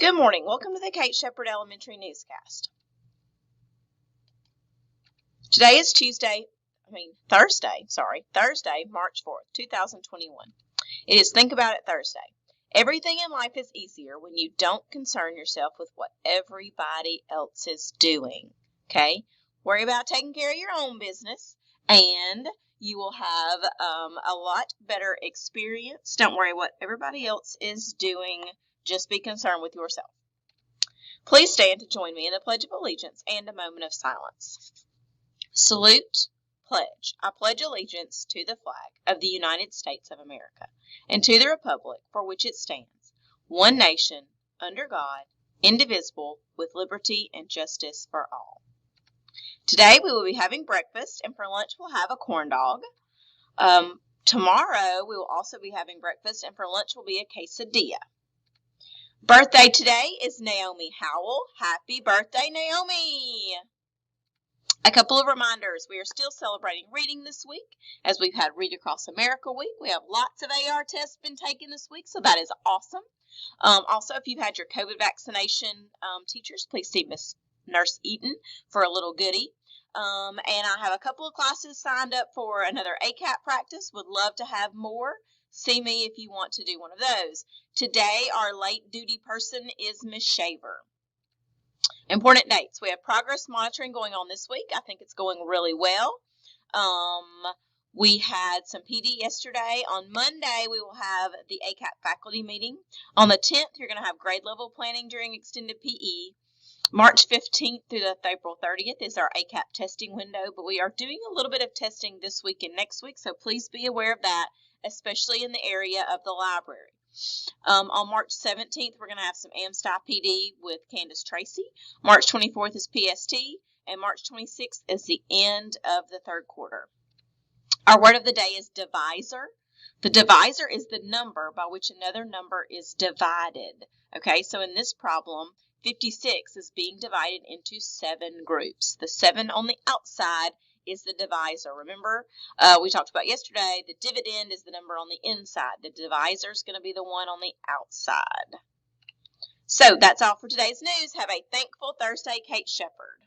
Good morning. Welcome to the Kate Shepherd Elementary Newscast. Today is Thursday, March 4th, 2021. It is Think About It Thursday. Everything in life is easier when you don't concern yourself with what everybody else is doing, okay? Worry about taking care of your own business, and you will have a lot better experience. Don't worry what everybody else is doing. Just be concerned with yourself. Please stand to join me in the Pledge of Allegiance and a moment of silence. Salute, pledge. I pledge allegiance to the flag of the United States of America and to the republic for which it stands, one nation, under God, indivisible, with liberty and justice for all. Today we will be having breakfast, and for lunch we'll have a corn dog. Tomorrow we will also be having breakfast, and for lunch will be a quesadilla. Birthday today is Naomi Howell. Happy birthday, Naomi! A couple of reminders. We are still celebrating reading this week as we've had Read Across America week. We have lots of AR tests been taken this week, so that is awesome. Also, if you've had your COVID vaccination, teachers, please see Miss Nurse Eaton for a little goodie. And I have a couple of classes signed up for another ACAP practice. Would love to have more. See me if you want to do one of those. Today, our late duty person is Miss Shaver. Important dates. We have progress monitoring going on this week. I think it's going really well. We had some PD yesterday. On Monday, we will have the ACAP faculty meeting. On the 10th, you're going to have grade level planning during extended PE. March 15th through April 30th is our ACAP testing window, but we are doing a little bit of testing this week and next week, so please be aware of that, especially in the area of the library. On March 17th, we're going to have some AMSTI PD with Candace Tracy. March 24th is PST, and March 26th is the end of the third quarter. Our word of the day is divisor. The divisor is the number by which another number is divided. Okay, so in this problem, 56 is being divided into 7 groups. The 7 on the outside is the divisor. Remember, we talked about yesterday, the dividend is the number on the inside. The divisor is going to be the one on the outside. So that's all for today's news. Have a thankful Thursday, Kate Shepherd.